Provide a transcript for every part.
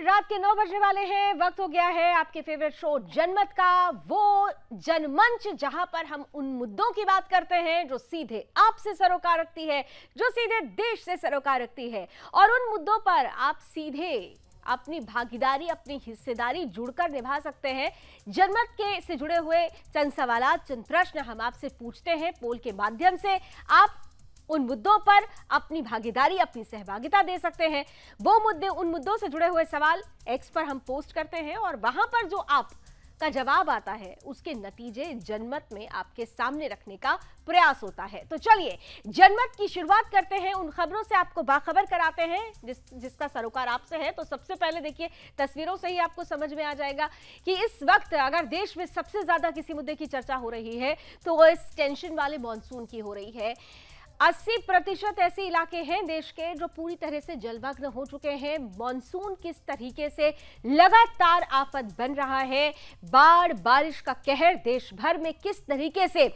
रात के 9 बजने वाले हैं। वक्त हो गया है आपके फेवरेट शो जनमत का, वो जनमंच जहां पर हम उन मुद्दों की बात करते हैं जो सीधे आपसे सरोकार रखती है, जो सीधे देश से सरोकार रखती है, और उन मुद्दों पर आप सीधे अपनी भागीदारी, अपनी हिस्सेदारी जुड़कर निभा सकते हैं। जनमत के से जुड़े हुए चंद सवालात, चंद प्रश्न हम आपसे पूछते हैं पोल के माध्यम से। आप उन मुद्दों पर अपनी भागीदारी, अपनी सहभागिता दे सकते हैं। वो मुद्दे, उन मुद्दों से जुड़े हुए सवाल एक्स पर हम पोस्ट करते हैं और वहां पर जो आपका जवाब आता है उसके नतीजे जनमत में आपके सामने रखने का प्रयास होता है। तो चलिए जनमत की शुरुआत करते हैं, उन खबरों से आपको बाखबर कराते हैं जिसका सरोकार आपसे है। तो सबसे पहले देखिए, तस्वीरों से ही आपको समझ में आ जाएगा कि इस वक्त अगर देश में सबसे ज्यादा किसी मुद्दे की चर्चा हो रही है तो वो इस टेंशन वाले मॉनसून की हो रही है। 80% ऐसे इलाके हैं देश के जो पूरी तरह से जलमग्न हो चुके हैं। मॉनसून किस तरीके से लगातार आफत बन रहा है, बाढ़, बारिश का कहर देश भर में किस तरीके से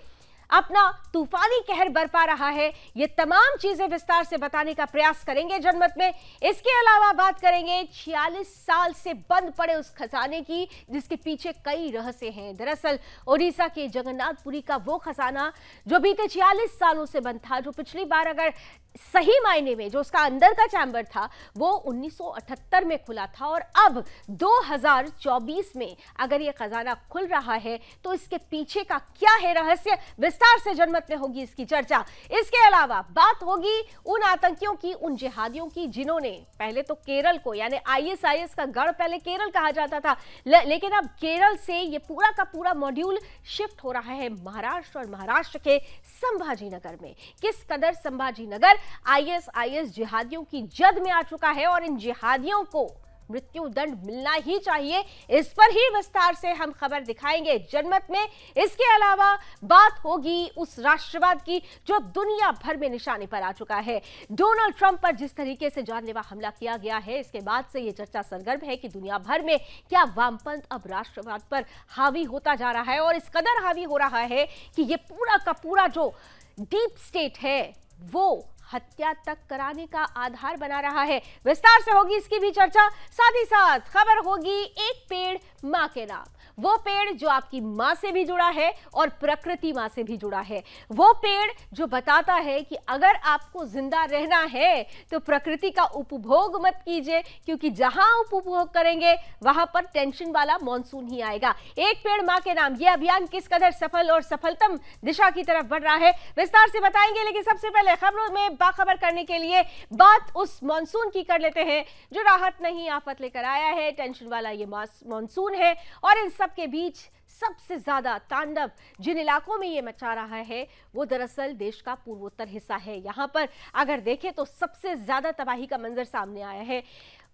अपना तूफानी कहर बरपा रहा है, ये तमाम चीजें विस्तार से बताने का प्रयास करेंगे जनमत में। इसके अलावा बात करेंगे 46 साल से बंद पड़े उस खजाने की जिसके पीछे कई रहस्य हैं। दरअसल ओडिशा के जगन्नाथपुरी का वो खजाना जो बीते 46 सालों से बंद था, जो पिछली बार अगर सही मायने में जो उसका अंदर का चैम्बर था वो 1978 में खुला था, और अब 2024 में अगर ये खजाना खुल रहा है तो इसके पीछे का क्या है रहस्य, विस्तार से जनमत में होगी इसकी चर्चा। इसके अलावा बात होगी उन आतंकियों की, उन जिहादियों की जिन्होंने पहले तो केरल को, यानी ISIS का गढ़ पहले केरल कहा जाता था, लेकिन अब केरल से ये पूरा का पूरा मॉड्यूल शिफ्ट हो रहा है महाराष्ट्र, और महाराष्ट्र के संभाजीनगर में। किस कदर संभाजीनगर ISIS जिहादियों की जद में आ चुका है और इन जिहादियों को मृत्यु दंड मिलना ही चाहिए, इस पर ही विस्तार से हम खबर दिखाएंगे जनमत में। इसके अलावा बात होगी उस राष्ट्रवाद की जो दुनिया भर में निशाने पर आ चुका है। डोनाल्ड ट्रंप पर जिस तरीके से जानलेवा हमला किया गया है, इसके बाद से यह चर्चा सरगर्म है कि दुनिया भर में क्या वामपंथ अब राष्ट्रवाद पर हावी होता जा रहा है, और इस कदर हावी हो रहा है कि यह पूरा का पूरा जो डीप स्टेट है वो हत्या तक कराने का आधार बना रहा है। विस्तार से होगी इसकी भी चर्चा। साथ ही साथ खबर होगी एक पेड़ मां के नाम, वो पेड़ जो आपकी मां से भी जुड़ा है और प्रकृति मां से भी जुड़ा है। वो पेड़ जो बताता है कि अगर आपको जिंदा रहना है तो प्रकृति का उपभोग मत कीजिए, क्योंकि जहां उपभोग करेंगे वहां पर टेंशन वाला मॉनसून ही आएगा। एक पेड़ मां के नाम, ये अभियान किस कदर सफल और सफलतम दिशा की तरफ बढ़ रहा है, विस्तार से बताएंगे। लेकिन सबसे पहले खबरों में बाखबर करने के लिए बात उस मॉनसून की कर लेते हैं जो राहत नहीं आफत लेकर आया है। टेंशन वाला ये मॉनसून है, और इन सब के बीच सबसे ज्यादा तांडव जिन इलाकों में ये मचा रहा है वो दरअसल देश का पूर्वोत्तर हिस्सा है। यहां पर अगर देखें तो सबसे ज्यादा तबाही का मंजर सामने आया है।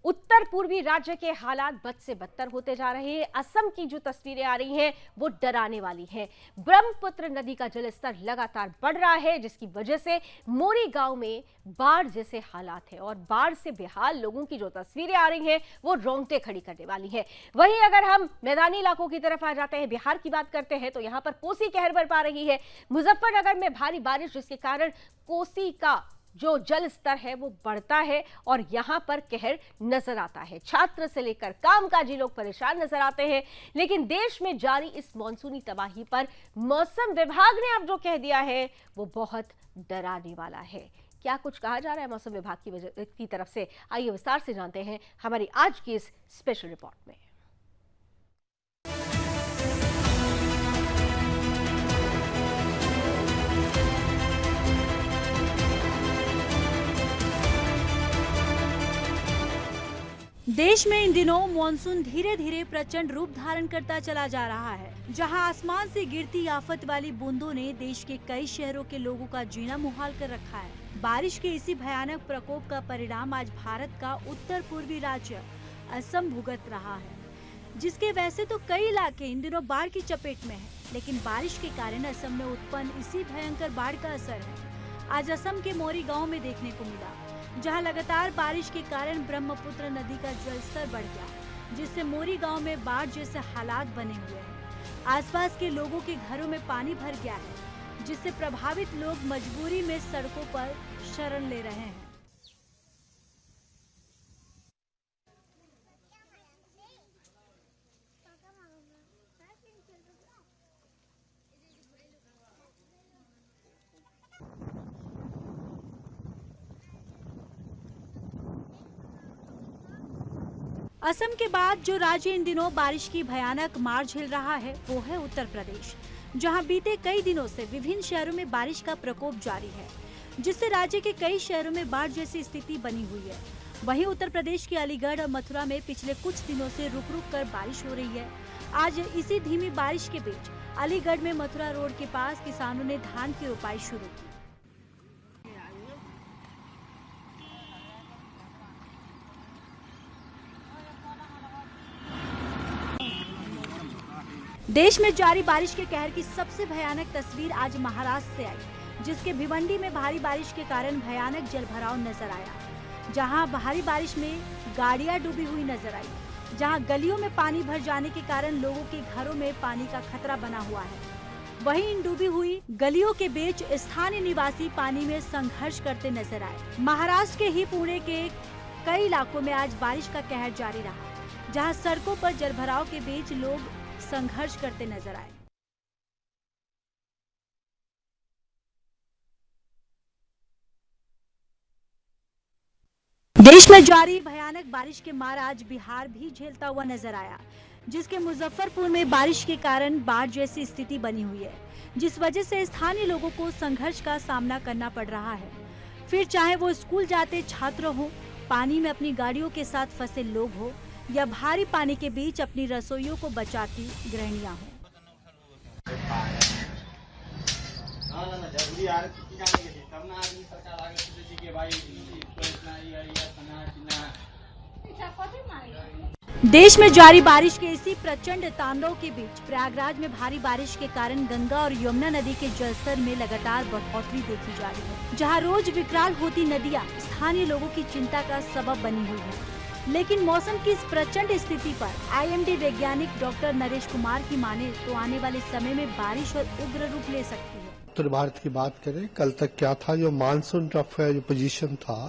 उत्तर पूर्वी राज्य के हालात बद से बदतर होते जा रहे हैं। असम की जो तस्वीरें आ रही हैं वो डराने वाली हैं। ब्रह्मपुत्र नदी का जलस्तर लगातार बढ़ रहा है, जिसकी वजह से मोरी गांव में बाढ़ जैसे हालात हैं, और बाढ़ से बेहाल लोगों की जो तस्वीरें आ रही हैं वो रोंगटे खड़ी करने वाली है। वहीं अगर हम मैदानी इलाकों की तरफ आ जाते हैं, बिहार की बात करते हैं, तो यहाँ पर कोसी कहर बरपा रही है। मुजफ्फरनगर में भारी बारिश जिसके कारण कोसी का जो जल स्तर है वो बढ़ता है और यहां पर कहर नजर आता है। छात्र से लेकर कामकाजी लोग परेशान नजर आते हैं। लेकिन देश में जारी इस मॉनसूनी तबाही पर मौसम विभाग ने अब जो कह दिया है वो बहुत डराने वाला है। क्या कुछ कहा जा रहा है मौसम विभाग की तरफ से, आइए विस्तार से जानते हैं हमारी आज की इस स्पेशल रिपोर्ट में। देश में इन दिनों मॉनसून धीरे धीरे प्रचंड रूप धारण करता चला जा रहा है। जहां आसमान से गिरती आफत वाली बूंदों ने देश के कई शहरों के लोगों का जीना मुहाल कर रखा है। बारिश के इसी भयानक प्रकोप का परिणाम आज भारत का उत्तर पूर्वी राज्य असम भुगत रहा है, जिसके वैसे तो कई इलाके इन दिनों बाढ़ की चपेट में हैं, लेकिन बारिश के कारण असम में उत्पन्न इसी भयंकर बाढ़ का असर है आज असम के मोरी गाँव में देखने को मिला, जहां लगातार बारिश के कारण ब्रह्मपुत्र नदी का जलस्तर बढ़ गया, जिससे मोरी गांव में बाढ़ जैसे हालात बने हुए हैं। आसपास के लोगों के घरों में पानी भर गया है, जिससे प्रभावित लोग मजबूरी में सड़कों पर शरण ले रहे हैं। असम के बाद जो राज्य इन दिनों बारिश की भयानक मार झेल रहा है वो है उत्तर प्रदेश, जहां बीते कई दिनों से विभिन्न शहरों में बारिश का प्रकोप जारी है, जिससे राज्य के कई शहरों में बाढ़ जैसी स्थिति बनी हुई है। वहीं उत्तर प्रदेश के अलीगढ़ और मथुरा में पिछले कुछ दिनों से रुक रुक कर बारिश हो रही है। आज इसी धीमी बारिश के बीच अलीगढ़ में मथुरा रोड के पास किसानों ने धान की रोपाई शुरू की। देश में जारी बारिश के कहर की सबसे भयानक तस्वीर आज महाराष्ट्र से आई, जिसके भिवंडी में भारी बारिश के कारण भयानक जलभराव नजर आया। जहां भारी बारिश में गाड़ियां डूबी हुई नजर आई, जहां गलियों में पानी भर जाने के कारण लोगों के घरों में पानी का खतरा बना हुआ है। वहीं इन डूबी हुई गलियों के बीच स्थानीय निवासी पानी में संघर्ष करते नजर आए। महाराष्ट्र के ही पुणे के कई इलाकों में आज बारिश का कहर जारी रहा, जहाँ सड़कों पर जलभराव के बीच लोग संघर्ष करते नजर आए। देश में जारी भयानक बारिश के मार आज बिहार भी झेलता हुआ नजर आया, जिसके मुजफ्फरपुर में बारिश के कारण बाढ़ जैसी स्थिति बनी हुई है, जिस वजह से स्थानीय लोगों को संघर्ष का सामना करना पड़ रहा है। फिर चाहे वो स्कूल जाते छात्र हो, पानी में अपनी गाड़ियों के साथ फंसे लोग हो, या भारी पानी के बीच अपनी रसोइयों को बचाती गृहिणियां हो। देश में जारी बारिश के इसी प्रचंड तांडव के बीच प्रयागराज में भारी बारिश के कारण गंगा और यमुना नदी के जलस्तर में लगातार बढ़ोतरी देखी जा रही है, जहां रोज विकराल होती नदियां स्थानीय लोगों की चिंता का सबब बनी हुई है। लेकिन मौसम की इस प्रचंड स्थिति पर आईएमडी वैज्ञानिक डॉक्टर नरेश कुमार की माने तो आने वाले समय में बारिश और उग्र रूप ले सकती है। उत्तर भारत की बात करें, कल तक क्या था, जो मानसून ट्रफ का जो पोजीशन था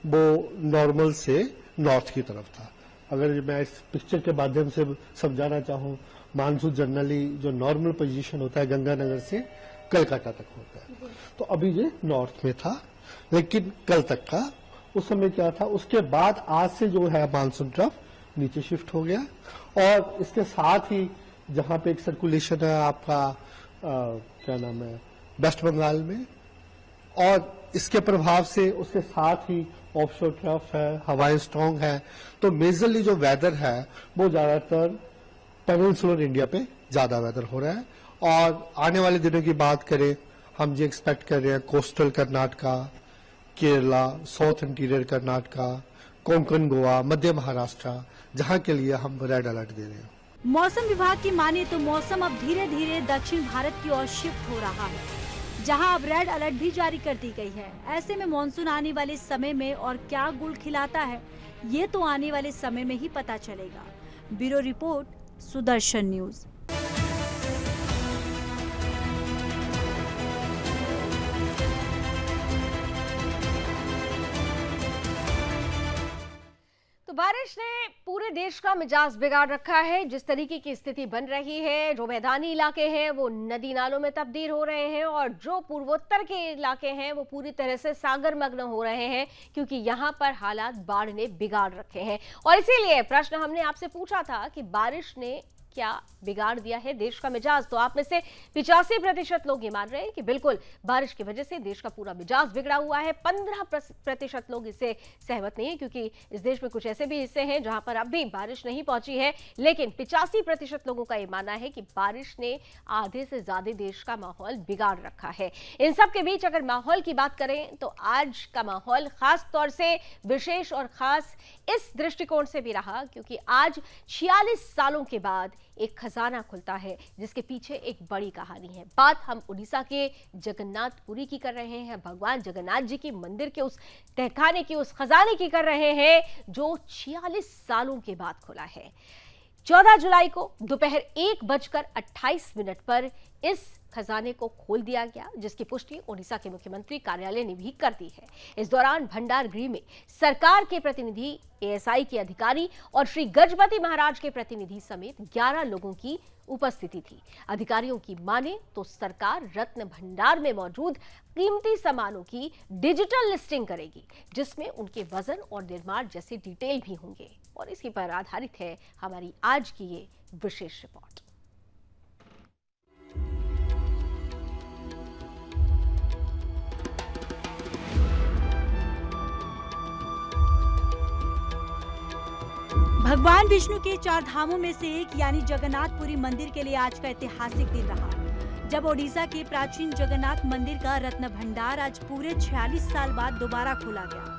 वो नॉर्मल से नॉर्थ की तरफ था। अगर मैं इस पिक्चर के माध्यम से समझाना चाहूँ, मानसून जनरली जो नॉर्मल पोजीशन होता है गंगानगर से कलकत्ता तक होता है, तो अभी ये नॉर्थ में था। लेकिन कल तक का उस समय क्या था, उसके बाद आज से जो है मानसून ट्रफ नीचे शिफ्ट हो गया, और इसके साथ ही जहां पे एक सर्कुलेशन है आपका क्या नाम है वेस्ट बंगाल में, और इसके प्रभाव से उसके साथ ही ऑफशोर ट्रफ है, हवाएं स्ट्रांग है, तो मेजरली जो वेदर है वो ज्यादातर पेनिनसुलर इंडिया पे ज्यादा वेदर हो रहा है। और आने वाले दिनों की बात करें, हम ये एक्सपेक्ट कर रहे हैं coastal Karnataka, Kerala, south interior Karnataka, Konkan Goa, Madhya Maharashtra, जहां के लिए हम रेड अलर्ट दे रहे हैं। मौसम विभाग की माने तो मौसम अब धीरे धीरे दक्षिण भारत की ओर शिफ्ट हो रहा है, जहां अब रेड अलर्ट भी जारी कर दी गई है। ऐसे में मानसून आने वाले समय में और क्या गुल खिलाता है, ये तो आने वाले समय में ही पता चलेगा। Bureau report, Sudarshan news. तो बारिश ने पूरे देश का मिजाज बिगाड़ रखा है। जिस तरीके की स्थिति बन रही है, जो मैदानी इलाके हैं वो नदी नालों में तब्दील हो रहे हैं, और जो पूर्वोत्तर के इलाके हैं वो पूरी तरह से सागर मग्न हो रहे हैं, क्योंकि यहाँ पर हालात बाढ़ ने बिगाड़ रखे हैं। और इसीलिए प्रश्न हमने आपसे पूछा था कि बारिश ने क्या बिगाड़ दिया है देश का मिजाज, तो आप में से 85% लोग ये मान रहे हैं कि बिल्कुल बारिश की वजह से देश का पूरा मिजाज बिगड़ा हुआ है। 15% लोग इससे सहमत नहीं है, क्योंकि इस देश में कुछ ऐसे भी हिस्से हैं जहां पर अब भी बारिश नहीं पहुंची है। लेकिन 85% लोगों का ये मानना है कि बारिश ने आधे से ज्यादा देश का माहौल बिगाड़ रखा है। इन सब के बीच अगर माहौल की बात करें तो आज का माहौल खास तौर से विशेष और खास इस दृष्टिकोण से भी रहा, क्योंकि आज 46 सालों के बाद एक खजाना खुलता है, जिसके पीछे एक बड़ी कहानी है। बात हम उड़ीसा के जगन्नाथपुरी की कर रहे हैं, भगवान जगन्नाथ जी के मंदिर के उस तहखाने की, उस खजाने की कर रहे हैं, जो 46 सालों के बाद खुला है। 14 जुलाई को दोपहर 1:28 पर इस खजाने को खोल दिया गया, जिसकी पुष्टि ओडिशा के मुख्यमंत्री कार्यालय ने भी कर दी है। इस दौरान भंडार गृह में सरकार के प्रतिनिधि, एएसआई के अधिकारी और श्री गजपति महाराज के प्रतिनिधि समेत 11 लोगों की उपस्थिति थी। अधिकारियों की माने तो सरकार रत्न भंडार में मौजूद कीमती सामानों की डिजिटल लिस्टिंग करेगी, जिसमें उनके वजन और निर्माण जैसे डिटेल भी होंगे। और इसी पर आधारित है हमारी आज की ये विशेष रिपोर्ट। भगवान विष्णु के 4 धामों में से एक यानी जगन्नाथपुरी मंदिर के लिए आज का ऐतिहासिक दिन रहा, जब ओडिशा के प्राचीन जगन्नाथ मंदिर का रत्न भंडार आज पूरे 46 साल बाद दोबारा खोला गया,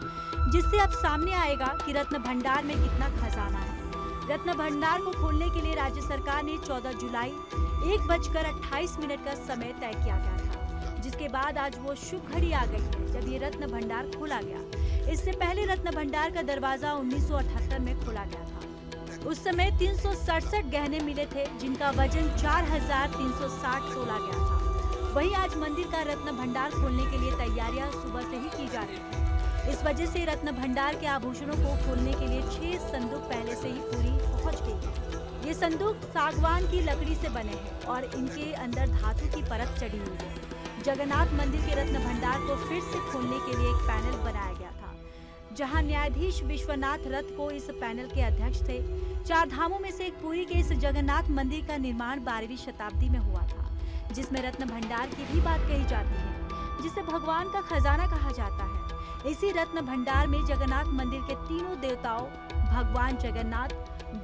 जिससे अब सामने आएगा कि रत्न भंडार में कितना खजाना है। रत्न भंडार को खोलने के लिए राज्य सरकार ने 14 जुलाई 1:28 का समय तय किया गया था, जिसके बाद आज वो शुभ घड़ी आ गई है जब ये रत्न भंडार खोला गया। इससे पहले रत्न भंडार का दरवाजा 1978 में खोला गया था। उस समय 367 गहने मिले थे, जिनका वजन 4360 तोला गया था। वहीं आज मंदिर का रत्न भंडार खोलने के लिए तैयारियां सुबह से ही की जा रही थी। इस वजह से रत्न भंडार के आभूषणों को खोलने के लिए 6 संदूक पहले से ही पूरी पहुंच गई है। ये संदूक सागवान की लकड़ी से बने हैं और इनके अंदर धातु की परत चढ़ी हुई है। जगन्नाथ मंदिर के रत्न भंडार को फिर से खोलने के लिए एक पैनल बनाया गया था, जहां न्यायाधीश विश्वनाथ रथ को इस पैनल के अध्यक्ष थे। 4 धामों में से एक पुरी के इस जगन्नाथ मंदिर का निर्माण 12वीं शताब्दी में हुआ था, जिसमें रत्न भंडार की भी बात कही जाती है, जिसे भगवान का खजाना कहा जाता है। इसी रत्न भंडार में जगन्नाथ मंदिर के तीनों देवताओं भगवान जगन्नाथ,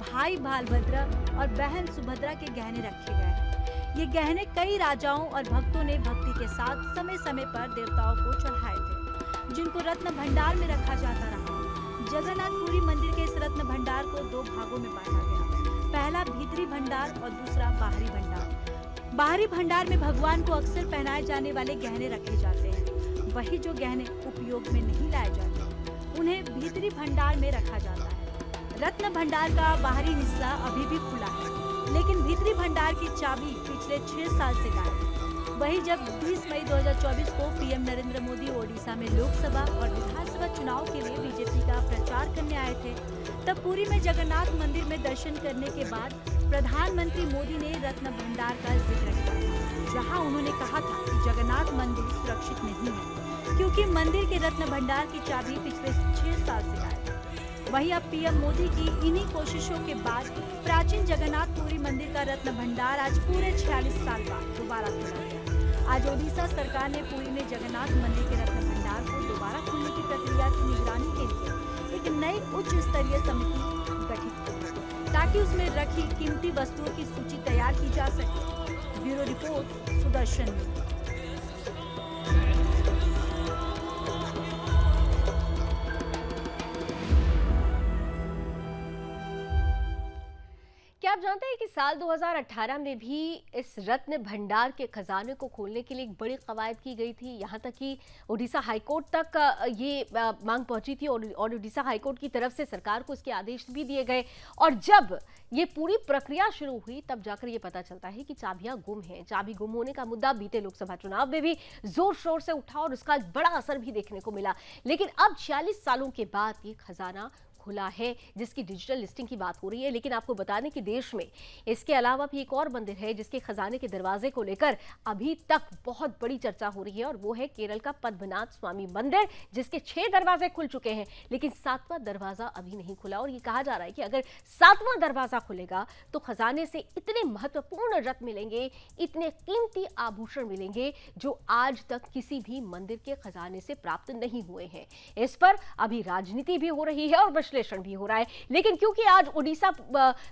भाई बलभद्र और बहन सुभद्रा के गहने रखे गए हैं। ये गहने कई राजाओं और भक्तों ने भक्ति के साथ समय समय पर देवताओं को चढ़ाए थे, जिनको रत्न भंडार में रखा जाता रहा। जगन्नाथपुरी मंदिर के इस रत्न भंडार को 2 भागों में बांटा गया। पहला भीतरी भंडार और दूसरा बाहरी भंडार। बाहरी भंडार में भगवान को अक्सर पहनाए जाने वाले गहने रखे जाते हैं। वही जो गहने उपयोग में नहीं लाए जाते, उन्हें भीतरी भंडार में रखा जाता है। रत्न भंडार का बाहरी हिस्सा अभी भी खुला है, लेकिन भीतरी भंडार की चाबी पिछले 6 साल से गायब है। वहीं जब 20 मई 2024 को पीएम नरेंद्र मोदी ओडिशा में लोकसभा और विधानसभा चुनाव के लिए बीजेपी का प्रचार करने आए थे, तब पुरी में जगन्नाथ मंदिर में दर्शन करने के बाद प्रधानमंत्री मोदी ने रत्न भंडार का जिक्र किया, जहां उन्होंने कहा था कि जगन्नाथ मंदिर सुरक्षित नहीं है, क्योंकि मंदिर के रत्न भंडार की चाबी पिछले 6 साल से गायब है। वहीं अब पीएम मोदी की इन्हीं कोशिशों के बाद प्राचीन जगन्नाथपुरी मंदिर का रत्न भंडार आज पूरे 46 साल बाद दोबारा खोला गया। आज ओडिशा सरकार ने पुरी में जगन्नाथ मंदिर के रत्न भंडार को दोबारा खोलने की प्रक्रिया की निगरानी के लिए एक नई उच्च स्तरीय समिति गठित की, ताकि उसमें रखी कीमती वस्तुओं की सूची तैयार की जा सके। Bureau report, Sudarshan news. क्या आप जानते हैं कि साल 2018 में भी इस रत्न भंडार के खजाने को खोलने के लिए एक बड़ी कवायद की गई थी। यहाँ तक कि ओडिशा हाईकोर्ट तक ये मांग पहुंची थी और ओडिशा हाईकोर्ट की तरफ से सरकार को इसके आदेश भी दिए गए। और जब ये पूरी प्रक्रिया शुरू हुई तब जाकर ये पता चलता है कि चाबियां गुम हैं। चाबी गुम होने का मुद्दा बीते लोकसभा चुनाव में भी जोर शोर से उठा और उसका बड़ा असर भी देखने को मिला। लेकिन अब 46 सालों के बाद ये खजाना खुला है, जिसकी डिजिटल लिस्टिंग की बात हो रही है। लेकिन आपको बता दें कि देश में इसके अलावा भी एक और मंदिर है जिसके खजाने के दरवाजे को लेकर अभी तक बहुत बड़ी चर्चा हो रही है, और वो है केरल का पद्मनाभ स्वामी मंदिर, जिसके 6 दरवाजे खुल चुके हैं, लेकिन 7वां दरवाजा अभी नहीं खुला। और ये कहा जा रहा है कि अगर 7वां दरवाजा खुलेगा तो खजाने से इतने महत्वपूर्ण रत्न मिलेंगे, इतने कीमती आभूषण मिलेंगे जो आज तक किसी भी मंदिर के खजाने से प्राप्त नहीं हुए हैं। इस पर अभी राजनीति भी हो रही है और विश्लेषण भी हो रहा है। लेकिन क्योंकि आज उड़ीसा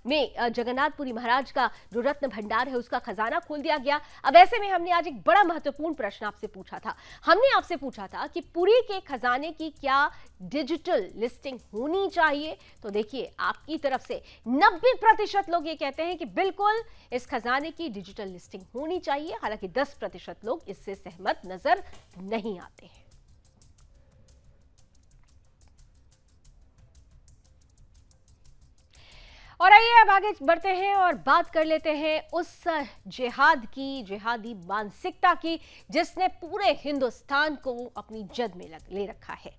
में जगन्नाथपुरी महाराज का जो रत्न भंडार है उसका खजाना खोल दिया गया, अब ऐसे में हमने आज एक बड़ा महत्वपूर्ण प्रश्न आपसे पूछा था। हमने आपसे पूछा था कि पुरी के खजाने की क्या डिजिटल लिस्टिंग होनी चाहिए। तो देखिए, आपकी तरफ से 90% लोग ये कहते हैं कि बिल्कुल इस खजाने की डिजिटल लिस्टिंग होनी चाहिए। हालांकि 10% लोग इससे सहमत नजर नहीं आते हैं। और आइए अब आगे बढ़ते हैं और बात कर लेते हैं उस जिहाद की, जिहादी मानसिकता की, जिसने पूरे हिंदुस्तान को अपनी जद में ले रखा है।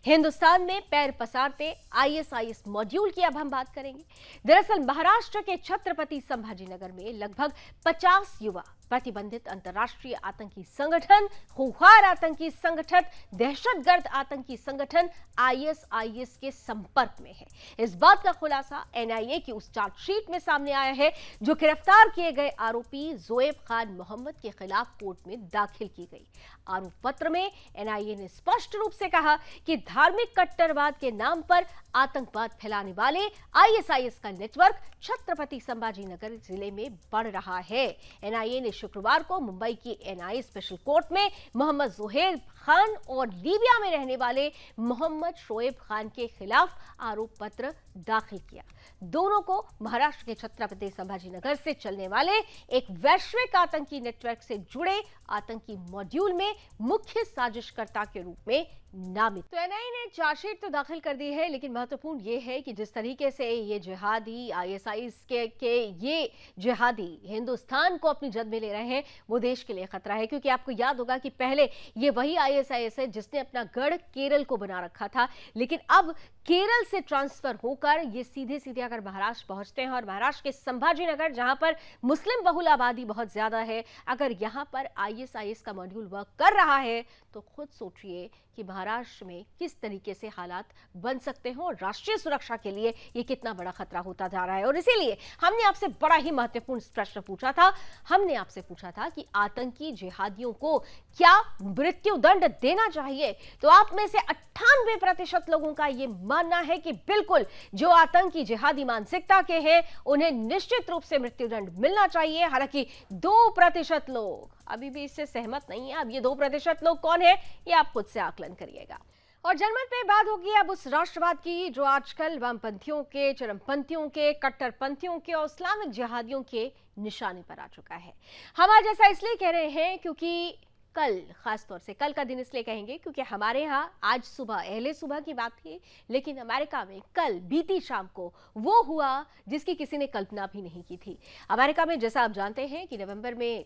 हिंदुस्तान में पैर पसारते आईएसआईएस मॉड्यूल की अब हम बात करेंगे। दरअसल महाराष्ट्र के छत्रपति संभाजीनगर में लगभग 50 युवा प्रतिबंधित अंतर्राष्ट्रीय आतंकी संगठन, खूंखार आतंकी संगठन, दहशतगर्द आतंकी संगठन आईएसआईएस के संपर्क में है। इस बात का खुलासा एनआईए की उस चार्जशीट में सामने आया है जो गिरफ्तार किए गए आरोपी जोएब खान मोहम्मद के खिलाफ कोर्ट में दाखिल की गई। आरोप पत्र में एनआईए ने स्पष्ट रूप से कहा कि धार्मिक कट्टरवाद के नाम पर आतंकवाद फैलाने वाले आईएसआईएस का नेटवर्क छत्रपति संभाजीनगर जिले में बढ़ रहा है। एनआईए ने शुक्रवार को मुंबई की एनआईए स्पेशल कोर्ट में मोहम्मद जोहेब खान और लीबिया में रहने वाले मोहम्मद शोएब खान के खिलाफ आरोप पत्र दाखिल किया। दोनों को महाराष्ट्र के छत्रपति संभाजीनगर से चलने वाले एक वैश्विक आतंकी नेटवर्क से जुड़े आतंकी मॉड्यूल में मुख्य साजिशकर्ता के रूप में नामित। तो एनआईए ने चार्जशीट तो दाखिल कर दी है, लेकिन महत्वपूर्ण ये है कि जिस तरीके से ये जिहादी आईएसआईएस के ये जिहादी हिंदुस्तान को अपनी जद में ले रहे हैं, वो देश के लिए खतरा है। क्योंकि आपको याद होगा कि पहले ये वही आईएसआईएस है जिसने अपना गढ़ केरल को बना रखा था, लेकिन अब केरल से ट्रांसफर होकर ये सीधे सीधे अगर महाराष्ट्र पहुंचते हैं और महाराष्ट्र के संभाजीनगर जहां पर मुस्लिम बहुल आबादी बहुत ज्यादा है, अगर यहां पर आईएसआईएस का मॉड्यूल वर्क कर रहा है तो खुद सोचिए कि महाराष्ट्र में किस तरीके से हालात बन सकते हैं और राष्ट्रीय सुरक्षा के लिए ये कितना बड़ा खतरा होता जा रहा है। और इसीलिए हमने आपसे बड़ा ही महत्वपूर्ण प्रश्न पूछा था। हमने आपसे पूछा था कि आतंकी जिहादियों को क्या मृत्यु दंड देना चाहिए, तो आप में से 98% लोगों का ये मानना है कि बिल्कुल जो आतंकी जिहादी मानसिकता के हैं उन्हें निश्चित रूप से मृत्युदंड मिलना चाहिए। हालांकि 2% लोग अभी भी इससे सहमत नहीं है। अब ये 2% लोग कौन है, ये आप खुद से आकलन करिएगा। और जनमत पे बात होगी अब उस राष्ट्रवाद की जो आजकल वामपंथियों के, चरमपंथियों के, कट्टरपंथियों के और इस्लामिक जिहादियों के निशाने पर आ चुका है। हम आज ऐसा इसलिए कह रहे हैं क्योंकि कल, खासतौर से कल का दिन इसलिए कहेंगे क्योंकि हमारे यहाँ आज सुबह अहले सुबह की बात थी, लेकिन अमेरिका में कल बीती शाम को वो हुआ जिसकी किसी ने कल्पना भी नहीं की थी। अमेरिका में जैसा आप जानते हैं कि नवंबर में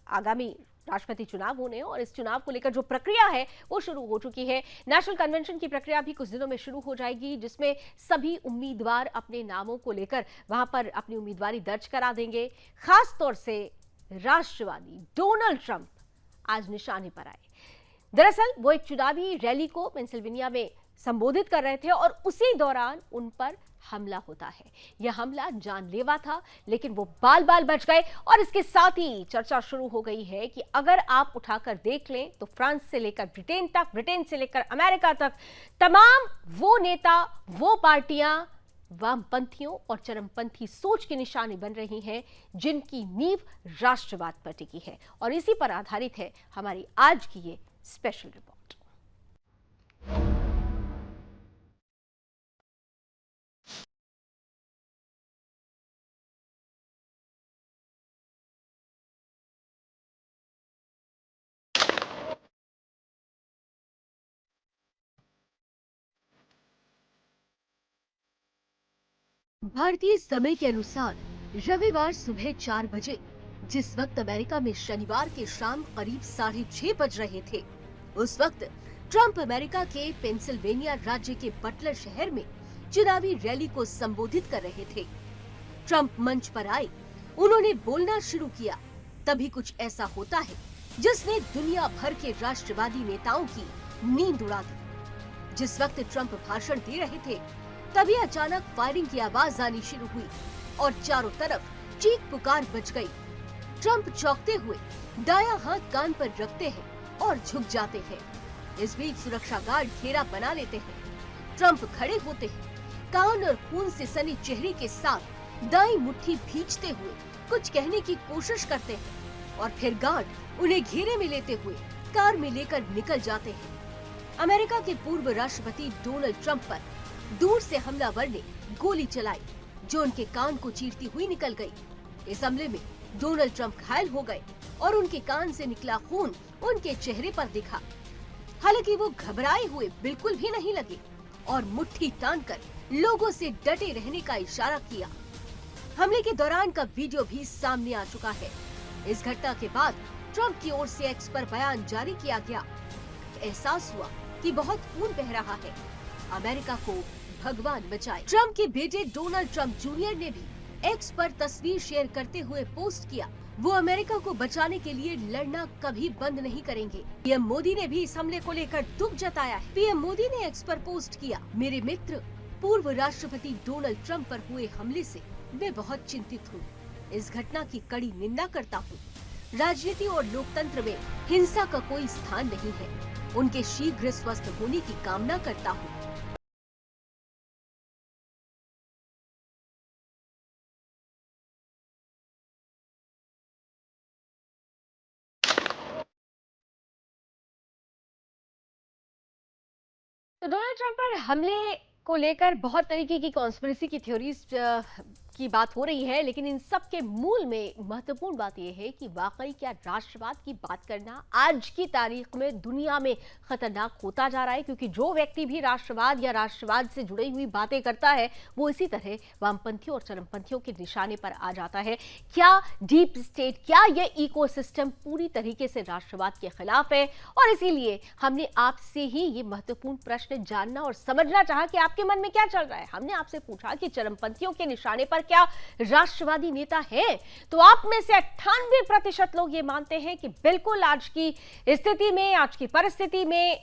आगामी राष्ट्रपति चुनाव होने और इस चुनाव को लेकर जो प्रक्रिया है वो शुरू हो चुकी है। नेशनल कन्वेंशन की प्रक्रिया भी कुछ दिनों में शुरू हो जाएगी, जिसमें सभी उम्मीदवार अपने नामों को लेकर वहां पर अपनी उम्मीदवारी दर्ज करा देंगे। खास तौर से राष्ट्रवादी डोनाल्ड ट्रंप आज निशाने पर आए। दरअसल वो एक चुनावी रैली को पेंसिल्वेनिया में संबोधित कर रहे थे और उसी दौरान उन पर हमला होता है। यह हमला जानलेवा था, लेकिन वो बाल बाल बच गए। और इसके साथ ही चर्चा शुरू हो गई है कि अगर आप उठाकर देख लें तो फ्रांस से लेकर ब्रिटेन तक, ब्रिटेन से लेकर अमेरिका तक तमाम वो नेता, वो पार्टियां वामपंथियों और चरमपंथी सोच के निशाने बन रही हैं जिनकी नींव राष्ट्रवाद पर टिकी है। और इसी पर आधारित है हमारी आज की ये स्पेशल रिपोर्ट। भारतीय समय के अनुसार रविवार सुबह 4 बजे, जिस वक्त अमेरिका में शनिवार के शाम करीब 6:30 बज रहे थे, उस वक्त ट्रंप अमेरिका के पेंसिल्वेनिया राज्य के बटलर शहर में चुनावी रैली को संबोधित कर रहे थे। ट्रंप मंच पर आए, उन्होंने बोलना शुरू किया। तभी कुछ ऐसा होता है जिसने दुनिया भर के राष्ट्रवादी नेताओं की नींद उड़ा दी। जिस वक्त ट्रंप भाषण दे रहे थे, तभी अचानक फायरिंग की आवाज आनी शुरू हुई और चारों तरफ चीख पुकार बच गई। ट्रंप चौंकते हुए दायां हाथ कान पर रखते हैं और झुक जाते हैं। इस बीच सुरक्षा गार्ड घेरा बना लेते हैं। ट्रंप खड़े होते हैं, कान और खून से सने चेहरे के साथ दाईं मुट्ठी भींचते हुए कुछ कहने की कोशिश करते हैं और फिर गार्ड उन्हें घेरे में लेते हुए कार में लेकर निकल जाते हैं। अमेरिका के पूर्व राष्ट्रपति डोनाल्ड ट्रंप पर दूर से हमलावर ने गोली चलाई जो उनके कान को चीरती हुई निकल गई। इस हमले में डोनाल्ड ट्रंप घायल हो गए और उनके कान से निकला खून उनके चेहरे पर दिखा। हालांकि वो घबराए हुए बिल्कुल भी नहीं लगे और मुट्ठी तानकर लोगों से डटे रहने का इशारा किया। हमले के दौरान का वीडियो भी सामने आ चुका है। इस घटना के बाद ट्रंप की ओर से एक्स पर बयान जारी किया गया। एहसास हुआ कि बहुत खून बह रहा है, अमेरिका को भगवान बचाए। ट्रंप के बेटे डोनाल्ड ट्रंप जूनियर ने भी एक्स पर तस्वीर शेयर करते हुए पोस्ट किया वो अमेरिका को बचाने के लिए लड़ना कभी बंद नहीं करेंगे। पीएम मोदी ने भी इस हमले को लेकर दुख जताया है। पीएम मोदी ने एक्स पर पोस्ट किया, मेरे मित्र पूर्व राष्ट्रपति डोनाल्ड ट्रंप पर हुए हमले से मैं बहुत चिंतित हूँ। इस घटना की कड़ी निंदा करता हूँ। राजनीति और लोकतंत्र में हिंसा का कोई स्थान नहीं है। उनके शीघ्र स्वस्थ होने की कामना करता हूँ। तो डोनाल्ड ट्रंप पर हमले को लेकर बहुत तरीके की कॉन्स्पिरेसी की थ्योरीज की बात हो रही है, लेकिन इन सब के मूल में महत्वपूर्ण बात यह है कि वाकई क्या राष्ट्रवाद की बात करना आज की तारीख में दुनिया में खतरनाक होता जा रहा है, क्योंकि जो व्यक्ति भी राष्ट्रवाद या राष्ट्रवाद से जुड़ी हुई बातें करता है वो इसी तरह वामपंथियों और चरमपंथियों के निशाने पर आ जाता है। क्या डीप स्टेट, क्या यह इकोसिस्टम पूरी तरीके से राष्ट्रवाद के खिलाफ है? और इसीलिए हमने आपसे ही ये महत्वपूर्ण प्रश्न जानना और समझना चाहा कि आपके मन में क्या चल रहा है। हमने आपसे पूछा कि चरमपंथियों के निशाने पर क्या राष्ट्रवादी नेता है? तो आप में से 98% लोग ये मानते हैं कि बिल्कुल आज की स्थिति में, आज की परिस्थिति में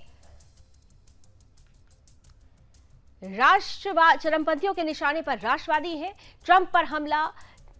राष्ट्रवाद, चरमपंथियों के निशाने पर राष्ट्रवादी है। ट्रंप पर हमला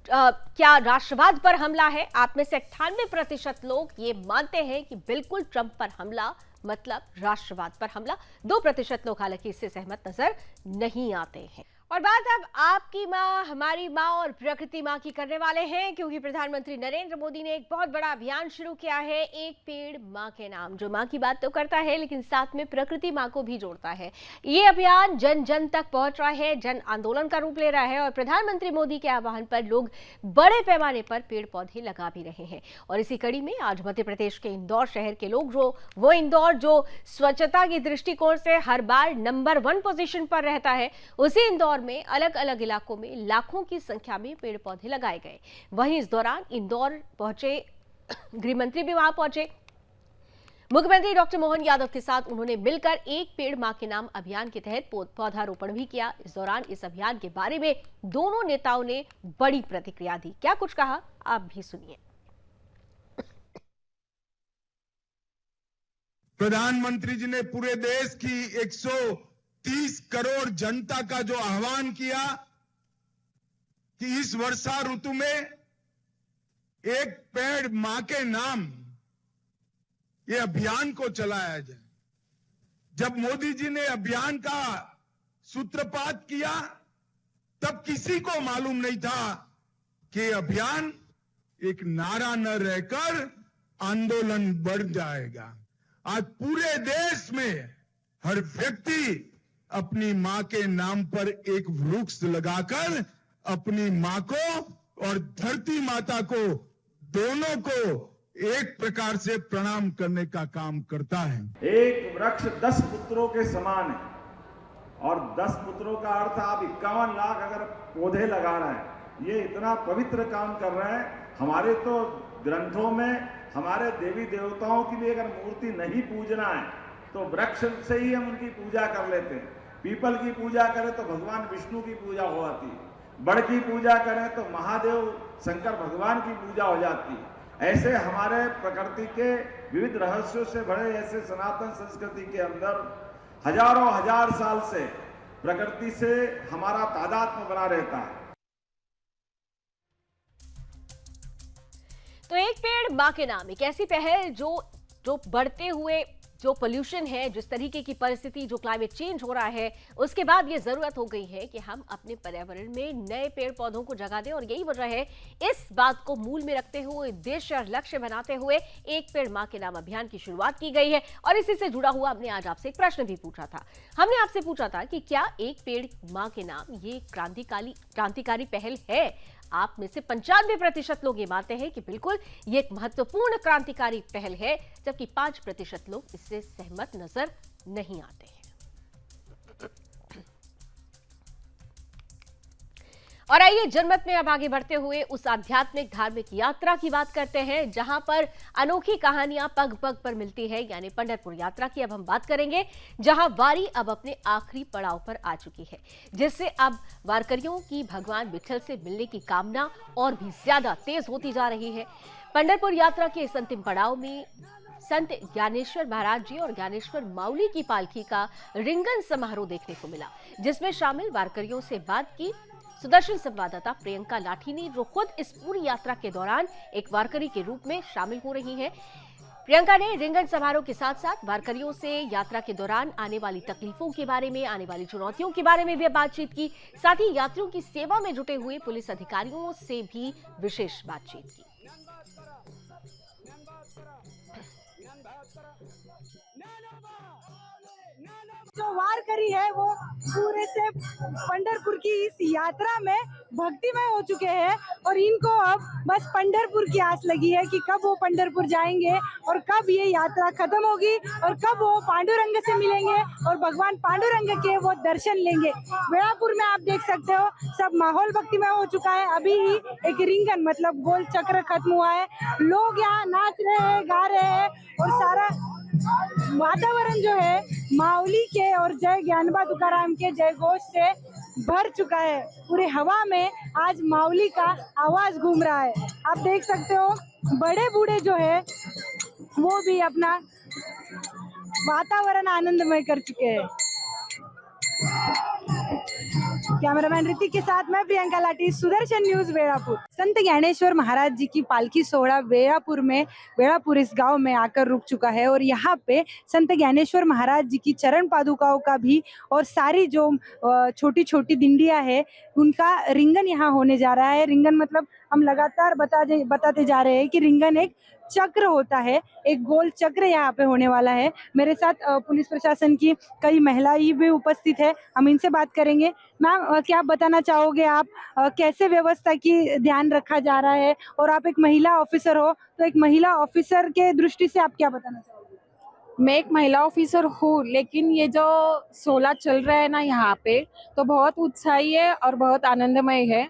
क्या राष्ट्रवाद पर हमला है? आप में से 98% लोग ये मानते हैं कि बिल्कुल ट्रंप पर हमला मतलब राष्ट्रवाद पर हमला। 2% लोग हालांकि इससे सहमत नजर नहीं आते हैं। और बात अब आपकी माँ, हमारी माँ और प्रकृति माँ की करने वाले हैं, क्योंकि प्रधानमंत्री नरेंद्र मोदी ने एक बहुत बड़ा अभियान शुरू किया है, एक पेड़ माँ के नाम, जो माँ की बात तो करता है लेकिन साथ में प्रकृति माँ को भी जोड़ता है। ये अभियान जन जन तक पहुंच रहा है, जन आंदोलन का रूप ले रहा है और प्रधानमंत्री मोदी के आह्वान पर लोग बड़े पैमाने पर पेड़ पौधे लगा भी रहे हैं। और इसी कड़ी में आज मध्य प्रदेश के इंदौर शहर के लोग, वो इंदौर जो स्वच्छता की दृष्टिकोण से हर बार नंबर 1 पोजीशन पर रहता है, उसी इंदौर में अलग अलग इलाकों में लाखों की संख्या में पेड़ पौधे लगाए गए। वहीं इस दौरान इंदौर पहुंचे गृह मंत्री भी वहां पहुंचे। मुख्यमंत्री डॉक्टर मोहन यादव के साथ उन्होंने मिलकर एक पेड़ मां के नाम अभियान के तहत पौधारोपण भी किया। इस दौरान इस अभियान के बारे में दोनों नेताओं ने बड़ी प्रतिक्रिया दी। क्या कुछ कहा आप भी सुनिए। प्रधानमंत्री जी ने पूरे देश की 130 करोड़ जनता का जो आह्वान किया कि इस वर्षा ऋतु में एक पेड़ मां के नाम, ये अभियान को चलाया जाए। जब मोदी जी ने अभियान का सूत्रपात किया तब किसी को मालूम नहीं था कि अभियान एक नारा न रहकर आंदोलन बढ़ जाएगा। आज पूरे देश में हर व्यक्ति अपनी मां के नाम पर एक वृक्ष लगाकर अपनी मां को और धरती माता को, दोनों को एक प्रकार से प्रणाम करने का काम करता है। एक वृक्ष 10 पुत्रों के समान है, और 10 पुत्रों का अर्थ आप 51 लाख अगर पौधे लगा रहे हैं, ये इतना पवित्र काम कर रहे हैं। हमारे तो ग्रंथों में हमारे देवी देवताओं की भी अगर मूर्ति नहीं पूजना है तो वृक्ष से ही हम उनकी पूजा कर लेते हैं। पीपल की पूजा करें तो भगवान विष्णु की पूजा हो जाती है, बड़ की पूजा करें तो महादेव शंकर भगवान की पूजा हो जाती है। ऐसे हमारे प्रकृति के विविध रहस्यों से भरे ऐसे सनातन संस्कृति के अंदर हजारों हजार साल से प्रकृति से हमारा तादात्म्य बना रहता है। तो एक पेड़ मां के नाम, एक ऐसी पहल जो बढ़ते हुए जो पोल्यूशन है, जिस तरीके की परिस्थिति, जो क्लाइमेट चेंज हो रहा है, उसके बाद ये जरूरत हो गई है कि हम अपने पर्यावरण में नए पेड़ पौधों को जगह दें। और यही वजह है, इस बात को मूल में रखते हुए, उद्देश्य और लक्ष्य बनाते हुए एक पेड़ मां के नाम अभियान की शुरुआत की गई है। और इसी से जुड़ा हुआ हमने आज आपसे एक प्रश्न भी पूछा था। हमने आपसे पूछा था कि क्या एक पेड़ मां के नाम ये क्रांतिकारी पहल है? आप में से 95% लोग ये मानते हैं कि बिल्कुल ये एक महत्वपूर्ण क्रांतिकारी पहल है, जबकि 5% लोग इससे सहमत नजर नहीं आते हैं। और आइए जनमत में अब आगे बढ़ते हुए उस आध्यात्मिक धार्मिक यात्रा की बात करते हैं जहां पर अनोखी कहानियां पग पग पर मिलती है, यानी पंढरपुर यात्रा की अब हम बात करेंगे, जहां वारी अब अपने आखिरी पड़ाव पर आ चुकी है, जिससे अब वारकरियों की भगवान विठल से मिलने की कामना और भी ज्यादा तेज होती जा रही है। पंढरपुर यात्रा के इस अंतिम पड़ाव में संत ज्ञानेश्वर महाराज जी और ज्ञानेश्वर माउली की पालकी का रिंगन समारोह देखने को मिला, जिसमें शामिल वारकरियों से बात की सुदर्शन संवाददाता प्रियंका लाठी ने, जो खुद इस पूरी यात्रा के दौरान एक वारकरी के रूप में शामिल हो रही हैं। प्रियंका ने रिंगन समारोह के साथ साथ वारकरियों से यात्रा के दौरान आने वाली तकलीफों के बारे में, आने वाली चुनौतियों के बारे में भी बातचीत की, साथ ही यात्रियों की सेवा में जुटे हुए पुलिस अधिकारियों से भी विशेष बातचीत की। जो वारकरी है वो पूरे से पंढरपुर की इस यात्रा में भक्तिमय हो चुके हैं और इनको अब बस पंढरपुर की आस लगी है कि कब वो पंढरपुर जाएंगे और कब ये यात्रा खत्म होगी और कब वो पांडुरंग से मिलेंगे और भगवान पांडुरंग के वो दर्शन लेंगे। वेड़ापुर में आप देख सकते हो सब माहौल भक्तिमय हो चुका है। अभी ही एक रिंगन मतलब गोल चक्र खत्म हुआ है, लोग यहाँ नाच रहे हैं, गा रहे हैं और सारा वातावरण जो है माउली के और जय ज्ञानबा तुकाराम के जय घोष से भर चुका है। पूरे हवा में आज माउली का आवाज घूम रहा है। आप देख सकते हो बड़े बूढ़े जो है वो भी अपना वातावरण आनंदमय कर चुके हैं। कैमरामैन ऋतिक के साथ मैं प्रियंका लाठी, सुदर्शन न्यूज, वेड़ापुर। संत ज्ञानेश्वर महाराज जी की पालकी सोहरा वेड़ापुर इस गांव में आकर रुक चुका है और यहाँ पे संत ज्ञानेश्वर महाराज जी की चरण पादुकाओं का भी और सारी जो छोटी छोटी दिंडियां है उनका रिंगन यहाँ होने जा रहा है। रिंगन मतलब हम लगातार बताते जा रहे हैं कि रिंगन एक चक्र होता है, एक गोल चक्र यहाँ पे होने वाला है। मेरे साथ पुलिस प्रशासन की कई महिलाएं भी उपस्थित है, हम इनसे बात करेंगे। मैम, क्या बताना चाहोगे आप कैसे व्यवस्था की ध्यान रखा जा रहा है और आप एक महिला ऑफिसर हो, तो एक महिला ऑफिसर के दृष्टि से आप क्या बताना चाहोगे? मैं एक महिला ऑफिसर हूँ, लेकिन ये जो 16 चल रहा है ना यहाँ पे, तो बहुत उत्साही है और बहुत आनंदमय है।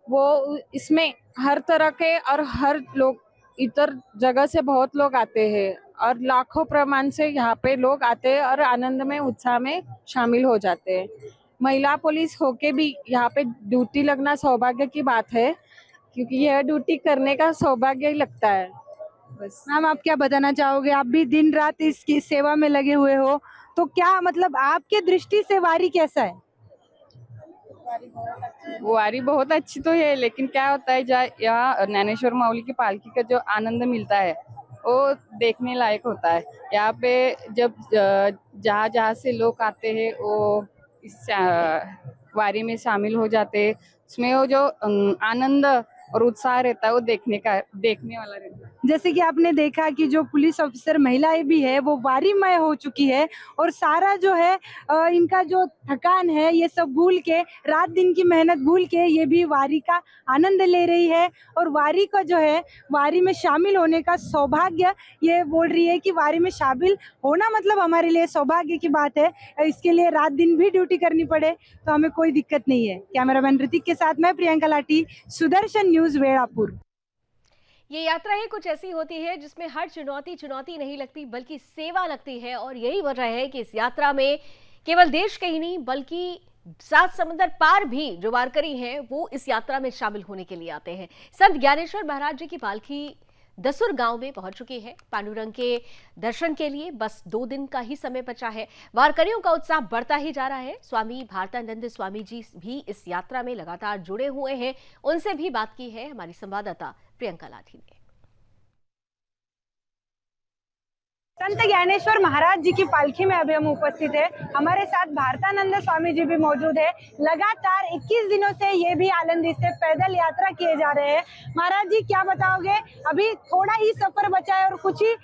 वो इसमें हर तरह के और हर लोग इतर जगह से बहुत लोग आते हैं और लाखों प्रमाण से यहाँ पे लोग आते हैं और आनंद में उत्साह में शामिल हो जाते हैं। महिला पुलिस होके भी यहाँ पे ड्यूटी लगना सौभाग्य की बात है, क्योंकि यह ड्यूटी करने का सौभाग्य ही लगता है। बस मैम, आप क्या बताना चाहोगे? आप भी दिन रात इसकी सेवा में लगे हुए हो, तो क्या मतलब आपके दृष्टि से वारी कैसा है? वारी बहुत अच्छी तो है, लेकिन क्या होता है यहाँ ज्ञानेश्वर माउली की पालकी का जो आनंद मिलता है वो देखने लायक होता है। यहाँ पे जब जहाँ जहाँ से लोग आते हैं वो इस वारी में शामिल हो जाते हैं, उसमें वो जो आनंद और उत्साह रहता है वो देखने वाला रहता है। जैसे कि आपने देखा कि जो पुलिस ऑफिसर महिलाएं भी है वो वारीमय हो चुकी है और सारा जो है इनका जो थकान है ये सब भूल के, रात दिन की मेहनत भूल के ये भी वारी का आनंद ले रही है और वारी का जो है वारी में शामिल होने का सौभाग्य, ये बोल रही है कि वारी में शामिल होना मतलब हमारे लिए सौभाग्य की बात है। इसके लिए रात दिन भी ड्यूटी करनी पड़े तो हमें कोई दिक्कत नहीं है। कैमरामैन ऋतिक के साथ मैं प्रियंका लाठी, सुदर्शन न्यूज, वेड़ापुर। ये यात्रा ही कुछ ऐसी होती है जिसमें हर चुनौती नहीं लगती बल्कि सेवा लगती है, और यही वजह है कि इस यात्रा में केवल देश के ही नहीं बल्कि 7 समंदर पार भी जो वारकरी हैं वो इस यात्रा में शामिल होने के लिए आते हैं। संत ज्ञानेश्वर महाराज जी की पालकी दसुर गांव में पहुंच चुकी है। पांडुरंग के दर्शन के लिए बस 2 दिन का ही समय बचा है। वारकरियों का उत्साह बढ़ता ही जा रहा है। स्वामी भारतानंद स्वामी जी भी इस यात्रा में लगातार जुड़े हुए हैं, उनसे भी बात की है हमारी संवाददाता प्रियंका लाठी ने। संत ज्ञानेश्वर महाराज जी की पालकी में अभी हम उपस्थित है। हमारे साथ भारतानंद स्वामी जी भी मौजूद है। लगातार 21 दिनों से ये भी आलंदी से पैदल यात्रा किए जा रहे हैं। महाराज जी, क्या बताओगे? अभी थोड़ा ही सफर बचा है और कुछ ही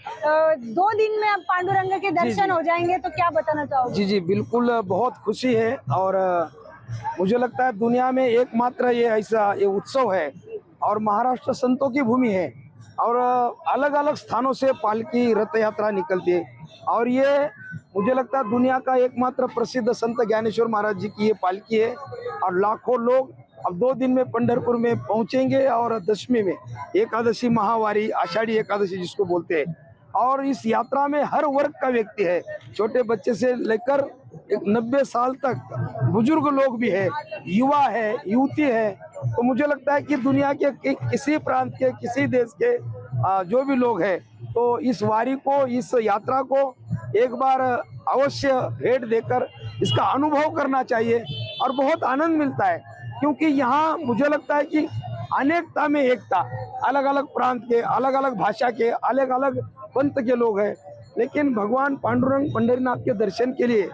2 दिन में अब पांडुरंग के दर्शन हो जाएंगे, तो क्या बताना चाहोगे? जी बिल्कुल, बहुत खुशी है और मुझे लगता है दुनिया में एकमात्र ये ऐसा ये उत्सव है और महाराष्ट्र संतों की भूमि है और अलग अलग स्थानों से पालकी रथ यात्रा निकलती है और ये मुझे लगता है दुनिया का एकमात्र प्रसिद्ध संत ज्ञानेश्वर महाराज जी की ये पालकी है और लाखों लोग अब 2 दिन में पंढरपुर में पहुंचेंगे और दशमी में एकादशी महावारी, आषाढ़ी एकादशी जिसको बोलते हैं। और इस यात्रा में हर वर्ग का व्यक्ति है, छोटे बच्चे से लेकर 90 साल तक बुजुर्ग लोग भी है, युवा है, युवती है। तो मुझे लगता है कि दुनिया के किसी प्रांत के, किसी देश के जो भी लोग हैं, तो इस वारी को, इस यात्रा को एक बार अवश्य भेंट देकर इसका अनुभव करना चाहिए। और बहुत आनंद मिलता है, क्योंकि यहाँ मुझे लगता है कि अनेकता में एकता, अलग अलग प्रांत के, अलग अलग भाषा के, अलग अलग पंथ के लोग हैं, लेकिन भगवान पांडुरंग पंढरीनाथ के दर्शन के लिए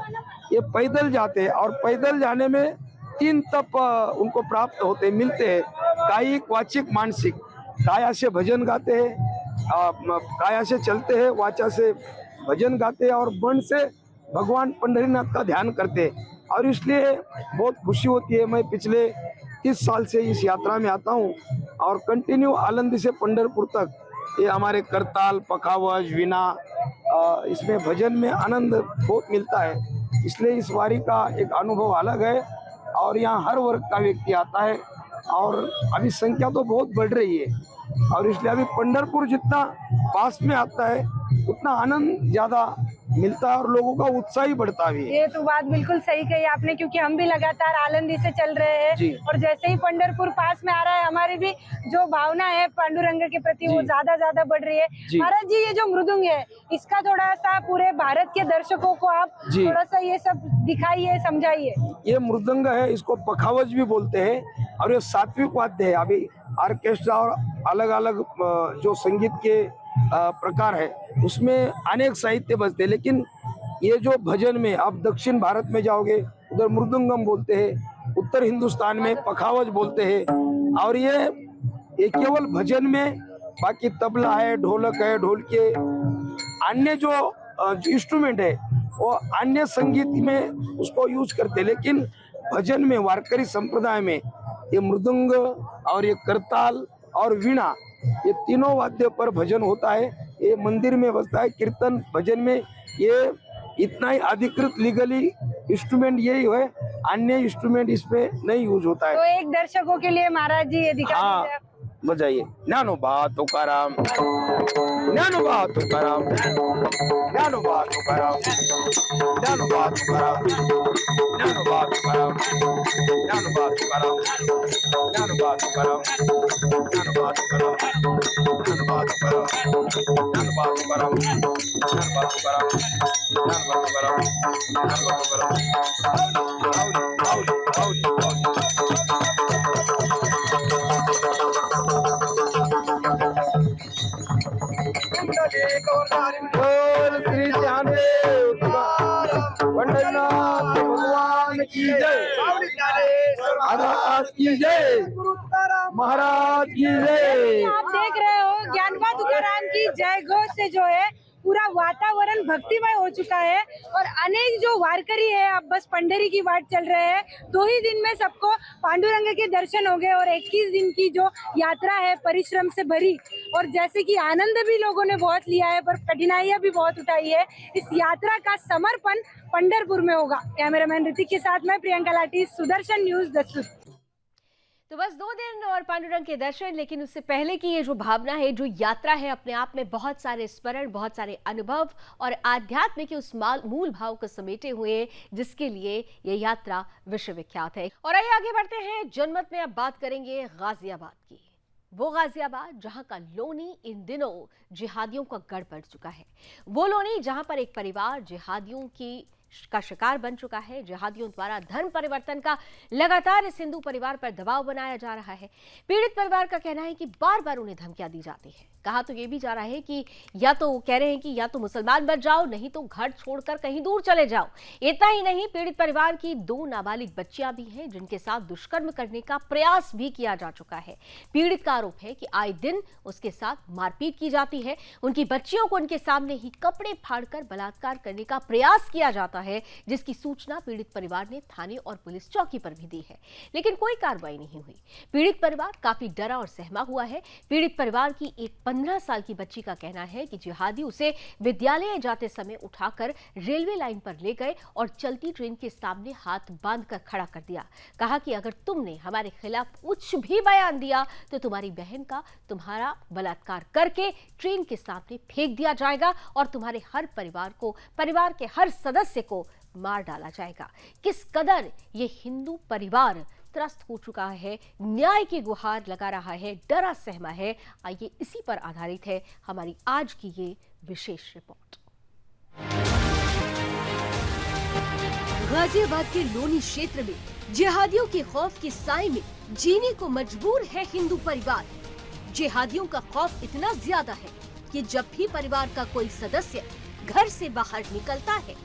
ये पैदल जाते हैं। और पैदल जाने में 3 तप उनको प्राप्त होते, मिलते हैं, कायिक, वाचिक, मानसिक। काया से भजन गाते हैं, काया से चलते हैं, वाचा से भजन गाते हैं और मन से भगवान पंढरीनाथ का ध्यान करते हैं। और इसलिए बहुत खुशी होती है। मैं पिछले 30 साल से इस यात्रा में आता हूँ और कंटिन्यू आलंदी से पंढरपुर तक ये हमारे करताल, पखावज, वीणा, इसमें भजन में आनंद बहुत मिलता है। इसलिए इस वारी का एक अनुभव अलग है और यहाँ हर वर्ग का व्यक्ति आता है और अभी संख्या तो बहुत बढ़ रही है। और इसलिए अभी पंढरपुर जितना पास में आता है उतना आनंद ज्यादा मिलता है और लोगों का उत्साह ही बढ़ता भी है। ये तो बात बिल्कुल सही कही आपने, क्योंकि हम भी लगातार आलंदी से चल रहे हैं और जैसे ही पंढरपुर पास में आ रहा है, हमारी भी जो भावना है पांडुरंग के प्रति वो ज्यादा बढ़ रही है। महाराज जी, ये जो मृदंग है, इसका थोड़ा सा पूरे भारत के दर्शकों को आप थोड़ा सा ये सब दिखाइए, समझाइए। ये मृदंग है, इसको पखावज भी बोलते हैं और ये सात्विक वाद्य है। अभी ऑर्केस्ट्रा और अलग अलग जो संगीत के प्रकार है उसमें अनेक साहित्य बजते हैं, लेकिन ये जो भजन में आप दक्षिण भारत में जाओगे उधर मृदंगम बोलते हैं, उत्तर हिंदुस्तान में पखावज बोलते हैं। और ये केवल भजन में, बाकी तबला है, ढोलक है, ढोलकी, अन्य जो इंस्ट्रूमेंट है वो अन्य संगीत में उसको यूज करते हैं, लेकिन भजन में, वारकरी संप्रदाय में ये मृदंग और ये करताल और वीणा, ये तीनों वाद्य पर भजन होता है। ये मंदिर में बजता है, कीर्तन भजन में ये इतना ही अधिकृत लीगली इंस्ट्रूमेंट यही है, अन्य इंस्ट्रूमेंट इसमें नहीं यूज होता है। तो एक दर्शकों के लिए महाराज जी ये दिखा दीजिए। बजाइए। ज्ञानोबा तुकाराम, ज्ञानोबा तुकाराम, ज्ञानोबा तुकाराम, ज्ञानोबा तुकाराम, ज्ञानोबा तुकाराम, ज्ञानोबा तुकाराम, ज्ञानोबा तुकाराम, ज्ञानोबा तुकाराम, ज्ञानोबा तुकाराम, ज्ञानोबा तुकाराम, ज्ञानोबा तुकाराम, ज्ञानोबा तुकाराम, ज्ञानोबा तुकाराम। बोल श्री ज्ञानदेव पंढरीनाथ भगवान की जय, महाराज की जय, महाराज की जय। आप देख रहे हो ज्ञानोबा तुकाराम की जय घोष से जो है पूरा वातावरण भक्तिमय हो चुका है और अनेक जो वारकरी है अब बस पंढरी की वाट चल रहे हैं। 2 ही दिन में सबको पांडुरंग के दर्शन हो गए और 21 दिन की जो यात्रा है परिश्रम से भरी, और जैसे कि आनंद भी लोगों ने बहुत लिया है पर कठिनाइयां भी बहुत उठाई है। इस यात्रा का समर्पण पंढरपुर में होगा। कैमरामैन ऋतिक के साथ मैं प्रियंका लाठी, सुदर्शन न्यूज दस्तूर। तो बस 2 दिन और पांडुरंग के दर्शन, लेकिन उससे पहले की ये जो भावना है, जो यात्रा है, अपने आप में बहुत सारे स्मरण, बहुत सारे अनुभव और आध्यात्म के उस मूल भाव को समेटे हुए, जिसके लिए ये यात्रा विश्वविख्यात है। और आइए आगे बढ़ते हैं। जनमत में अब बात करेंगे गाजियाबाद की। वो गाजियाबाद जहां का लोनी इन दिनों जिहादियों का गढ़ पड़ चुका है। वो लोनी जहां पर एक परिवार जिहादियों का शिकार बन चुका है। जिहादियों द्वारा धर्म परिवर्तन का लगातार इस हिंदू परिवार पर दबाव बनाया जा रहा है। पीड़ित परिवार का कहना है कि बार बार उन्हें धमकियां दी जाती है। कहा तो ये भी जा रहा है कि या तो कह रहे हैं कि या तो मुसलमान बन जाओ, नहीं तो घर छोड़कर कहीं दूर चले जाओ। इतना ही नहीं, पीड़ित परिवार की 2 नाबालिग बच्चियां भी हैं जिनके साथ दुष्कर्म करने का प्रयास भी किया जा चुका है। पीड़ित का आरोप है कि आए दिन उसके साथ मारपीट की जाती है। उनकी बच्चियों को उनके सामने ही कपड़े फाड़कर बलात्कार करने का प्रयास किया जाता है, जिसकी सूचना पीड़ित परिवार ने थाने और पुलिस चौकी पर भी दी है, लेकिन कोई कार्रवाई नहीं हुई। पीड़ित परिवार काफी डरा और सहमा हुआ है। पीड़ित परिवार की एक 15 साल की बच्ची का कहना है कि जिहादी उसे विद्यालय जाते समय उठाकर रेलवे लाइन पर ले गए और चलती ट्रेन के सामने हाथ बांधकर खड़ा कर दिया। कहा कि अगर तुमने हमारे खिलाफ कुछ भी बयान दिया तो तुम्हारी बहन का तुम्हारा बलात्कार करके ट्रेन के सामने फेंक दिया जाएगा और तुम्हारे हर परिवार के हर सदस्य को मार डाला जाएगा। किस कदर ये हिंदू परिवार त्रस्त हो चुका है, न्याय की गुहार लगा रहा है, डरा सहमा है, आइए इसी पर आधारित है हमारी आज की ये विशेष रिपोर्ट। गाजियाबाद के लोनी क्षेत्र में जिहादियों के खौफ के साए में जीने को मजबूर है हिंदू परिवार। जिहादियों का खौफ इतना ज्यादा है कि जब भी परिवार का कोई सदस्य घर से बाहर निकलता है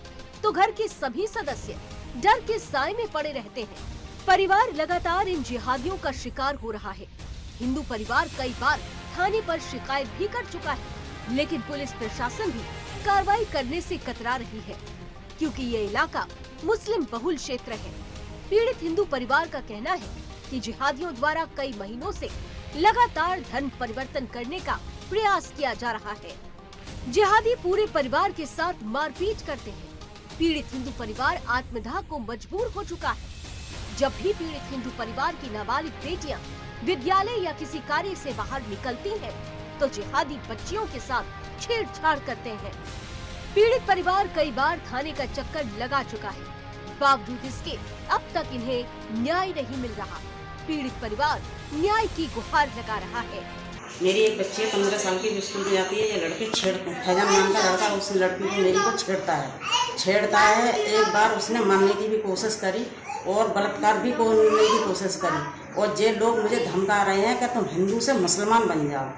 तो घर के सभी सदस्य डर के साए में पड़े रहते हैं। परिवार लगातार इन जिहादियों का शिकार हो रहा है। हिंदू परिवार कई बार थाने पर शिकायत भी कर चुका है, लेकिन पुलिस प्रशासन भी कार्रवाई करने से कतरा रही है, क्योंकि ये इलाका मुस्लिम बहुल क्षेत्र है। पीड़ित हिंदू परिवार का कहना है कि जिहादियों द्वारा कई महीनों से लगातार धर्म परिवर्तन करने का प्रयास किया जा रहा है। जिहादी पूरे परिवार के साथ मारपीट करते हैं। पीड़ित हिंदू परिवार आत्मदाह को मजबूर हो चुका है। जब भी पीड़ित हिंदू परिवार की नाबालिग बेटियां विद्यालय या किसी कार्य से बाहर निकलती हैं, तो जिहादी बच्चियों के साथ छेड़छाड़ करते हैं। पीड़ित परिवार कई बार थाने का चक्कर लगा चुका है, बावजूद इसके अब तक इन्हें न्याय नहीं मिल रहा। पीड़ित परिवार न्याय की गुहार लगा रहा है। मेरी एक बच्ची है 15 साल की, स्कूल में जाती है। ये लड़के छेड़ते हैं। फैजान नाम का लड़का उस लड़की को मेरी को छेड़ता है। एक बार उसने मारने की भी कोशिश करी और बलात्कार भी करने की कोशिश करी। और ये लोग मुझे धमका रहे हैं कि तुम हिंदू से मुसलमान बन जाओ,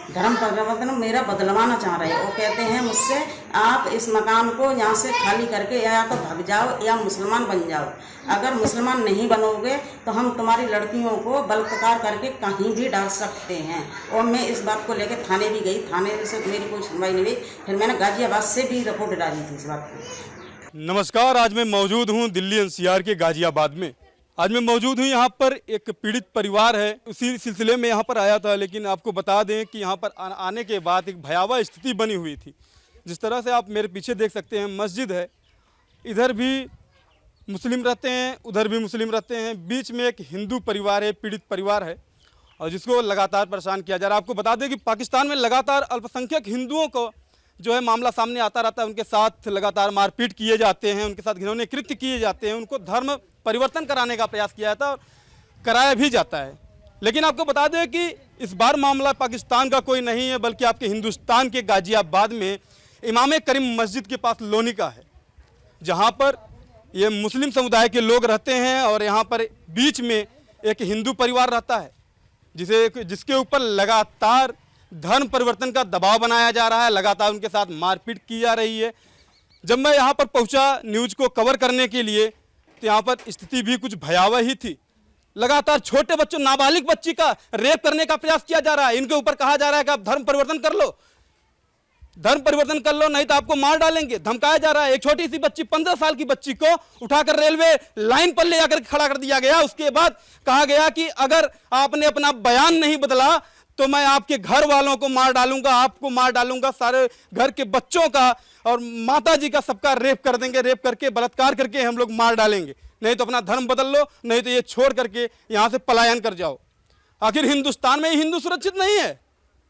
धर्म परिवर्तन मेरा बदलवाना चाह रहे हैं। वो कहते हैं मुझसे आप इस मकान को यहाँ से खाली करके या तो भाग जाओ या मुसलमान बन जाओ। अगर मुसलमान नहीं बनोगे तो हम तुम्हारी लड़कियों को बलात्कार करके कहीं भी डाल सकते हैं। और मैं इस बात को लेकर थाने भी गई, थाने से मेरी कोई सुनवाई नहीं हुई। फिर मैंने गाजियाबाद से भी रिपोर्ट डाली थी इस बात की। नमस्कार, आज मैं मौजूद हूँ दिल्ली एनसीआर के गाजियाबाद में। आज मैं मौजूद हूँ यहाँ पर एक पीड़ित परिवार है, उसी सिलसिले में यहाँ पर आया था। लेकिन आपको बता दें कि यहाँ पर आने के बाद एक भयावह स्थिति बनी हुई थी। जिस तरह से आप मेरे पीछे देख सकते हैं, मस्जिद है, इधर भी मुस्लिम रहते हैं, उधर भी मुस्लिम रहते हैं, बीच में एक हिंदू परिवार है, पीड़ित परिवार है, और जिसको लगातार परेशान किया जा रहा है। आपको बता दें कि पाकिस्तान में लगातार अल्पसंख्यक हिंदुओं को जो है मामला सामने आता रहता है। उनके साथ लगातार मारपीट किए जाते हैं, उनके साथ घिनौने कृत्य किए जाते हैं, उनको धर्म परिवर्तन कराने का प्रयास किया जाता है और कराया भी जाता है। लेकिन आपको बता दें कि इस बार मामला पाकिस्तान का कोई नहीं है, बल्कि आपके हिंदुस्तान के गाजियाबाद में इमाम करीम मस्जिद के पास लोनी का है, जहाँ पर ये मुस्लिम समुदाय के लोग रहते हैं और यहाँ पर बीच में एक हिंदू परिवार रहता है, जिसके ऊपर लगातार धर्म परिवर्तन का दबाव बनाया जा रहा है, लगातार उनके साथ मारपीट की जा रही है। जब मैं यहाँ पर पहुँचा न्यूज़ को कवर करने के लिए, तो यहाँ पर स्थिति भी कुछ भयावह ही थी। लगातार छोटे बच्चों, नाबालिग बच्ची का रेप करने का प्रयास किया जा रहा है। इनके ऊपर कहा जा रहा है कि आप धर्म परिवर्तन कर लो, नहीं तो आपको मार डालेंगे, धमकाया जा रहा है। एक छोटी सी बच्ची, 15 साल की बच्ची को उठाकर रेलवे लाइन पर ले जाकर खड़ा कर दिया गया। उसके बाद कहा गया कि अगर आपने अपना बयान नहीं बदला तो मैं आपके घर वालों को मार डालूंगा, आपको मार डालूंगा, सारे घर के बच्चों का और माताजी का सबका रेप कर देंगे, रेप करके बलात्कार करके हम लोग मार डालेंगे, नहीं तो अपना धर्म बदल लो, नहीं तो ये छोड़ करके यहाँ से पलायन कर जाओ। आखिर हिंदुस्तान में हिंदू सुरक्षित नहीं है।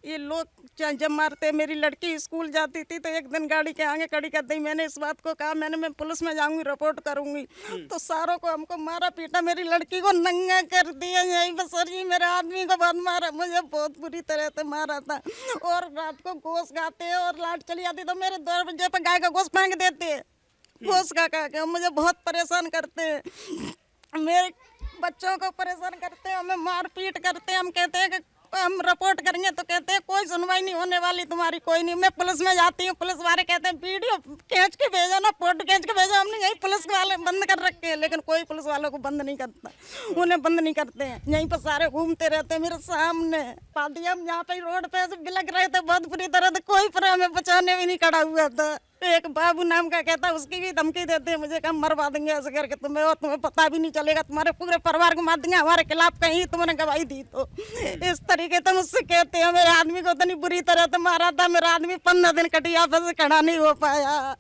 ये लोग जब मारते, मेरी लड़की स्कूल जाती थी तो एक दिन गाड़ी के आगे खड़ी कर दी। मैंने इस बात को कहा, मैं पुलिस में जाऊंगी, रिपोर्ट करूंगी। तो सारों को हमको मारा पीटा, मेरी लड़की को नंगा कर दिया यहीं पर। सर जी मेरे आदमी को बहुत मारा, मुझे बहुत बुरी तरह से मारा था। और रात को गोश्त खाते और लाइट चली आती तो मेरे दरवाजे पर गाय का गोश्त फेंक देते, गोश्त खा के मुझे बहुत परेशान करते हैं। मेरे बच्चों को परेशान करते हैं, हमें मार पीट करते हैं। हम कहते हैं कि हम रिपोर्ट करेंगे तो कहते हैं कोई सुनवाई नहीं होने वाली तुम्हारी, कोई नहीं। मैं पुलिस में जाती हूँ, पुलिस वाले कहते हैं वीडियो खींच के भेजो ना, फोटो खींच के भेजो। हमने यही पुलिस वाले बंद कर रखे हैं, लेकिन कोई पुलिस वालों को बंद नहीं करता, उन्हें बंद नहीं करते हैं। यहीं पर सारे घूमते रहते हैं मेरे सामने। पार्टी हम यहाँ पे रोड पे बिलक रहे थे बहुत बुरी तरह से, कोई पर हमें बचाने भी नहीं खड़ा हुआ था। एक बाबू नाम का कहता, उसकी भी धमकी देते हैं मुझे, कम मरवा देंगे ऐसे करके तुम्हें, और तुम्हें पता भी नहीं चलेगा, तुम्हारे पूरे परिवार को मार देंगे हमारे खिलाफ कहीं तुमने गवाही दी तो। इस तरीके से मुझसे कहते हैं। मेरे आदमी को इतनी बुरी तरह से मारा था, मेरा आदमी 15 दिन कटिया पे से खड़ा नहीं हो पाया।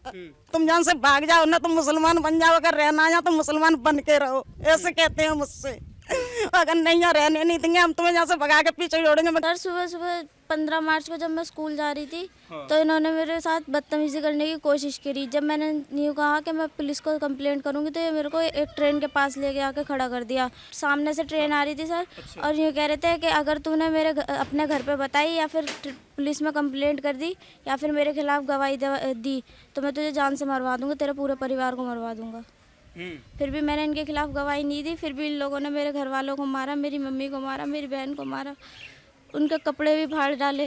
तुम जहाँ से भाग जाओ ना, तुम मुसलमान बन जाओ, अगर रहना या तो मुसलमान बन के रहो, ऐसे कहते हैं मुझसे। अगर नहीं यहाँ रहने नहीं देंगे हम तुम्हें यहाँ से भगा के पीछे छोड़ेंगे। सर सुबह 15 मार्च को जब मैं स्कूल जा रही थी तो इन्होंने मेरे साथ बदतमीजी करने की कोशिश करी। जब मैंने यूँ कहा कि मैं पुलिस को कंप्लेंट करूँगी तो ये मेरे को एक ट्रेन के पास ले आके खड़ा कर दिया। सामने से ट्रेन आ रही थी सर। और यूँ कह रहे थे कि अगर तूने अपने घर पे बताई या फिर पुलिस में कंप्लेंट कर दी या फिर मेरे खिलाफ गवाही दी तो मैं तुझे जान से मरवा दूँगा, तेरे पूरे परिवार को मरवा दूँगा। फिर भी मैंने इनके खिलाफ गवाही नहीं दी। फिर भी इन लोगों ने मेरे घर वालों को मारा, मेरी मम्मी को मारा, मेरी बहन को मारा, उनके कपड़े भी फाड़ डाले,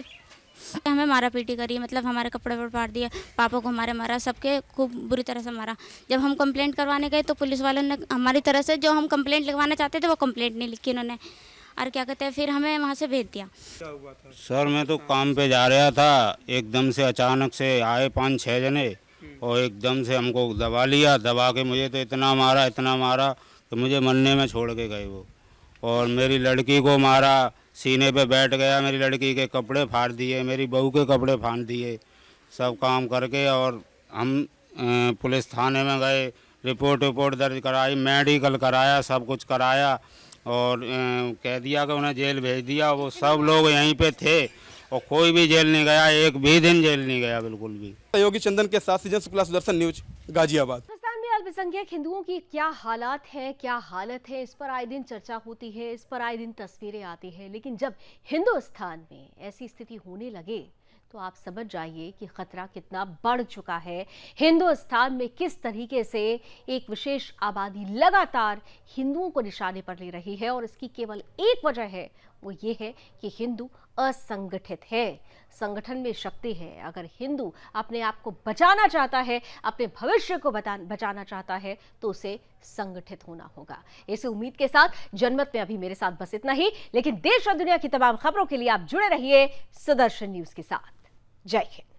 हमें मारा पीटी करी, मतलब हमारे कपड़े फाड़ दिए, पापा को हमारे मारा, सबके खूब बुरी तरह से मारा। जब हम कंप्लेंट करवाने गए तो पुलिस वालों ने हमारी तरह से जो हम कंप्लेंट लिखवाना चाहते थे वो कंप्लेंट नहीं लिखी इन्होंने, और क्या कहते हैं फिर हमें वहाँ से भेज दिया। सर मैं तो काम पे जा रहा था, एकदम से अचानक से आए 5-6 जने और एकदम से हमको दबा लिया। दबा के मुझे तो इतना मारा कि मुझे मरने में छोड़ के गए वो। और मेरी लड़की को मारा, सीने पे बैठ गया, मेरी लड़की के कपड़े फाड़ दिए, मेरी बहू के कपड़े फाड़ दिए, सब काम करके। और हम पुलिस थाने में गए, रिपोर्ट दर्ज कराई, मेडिकल कराया, सब कुछ कराया और कह दिया कि उन्हें जेल भेज दिया। वो सब लोग यहीं पे थे और कोई भी जेल नहीं गया, एक भी दिन जेल नहीं गया बिल्कुल भी। सहयोगी चंदन के साथ सृजन शुक्ला, सुदर्शन न्यूज, गाजियाबाद। पाकिस्तान में अल्पसंख्यक हिंदुओं की क्या हालात है, क्या हालत है, इस पर आए दिन चर्चा होती है, इस पर आए दिन तस्वीरें आती है। लेकिन जब हिंदुस्तान में ऐसी स्थिति होने लगे तो आप समझ जाइए कि खतरा कितना बढ़ चुका है। हिंदुस्तान में किस तरीके से एक विशेष आबादी लगातार हिंदुओं को निशाने पर ले रही है, और इसकी केवल एक वजह है, वो ये है कि हिंदू असंगठित है। संगठन में शक्ति है। अगर हिंदू अपने आप को बचाना चाहता है, अपने भविष्य को बचाना चाहता है, तो उसे संगठित होना होगा। इसी उम्मीद के साथ जनमत में अभी मेरे साथ बस इतना ही, लेकिन देश और दुनिया की तमाम खबरों के लिए आप जुड़े रहिए सुदर्शन न्यूज के साथ। जय हिंद।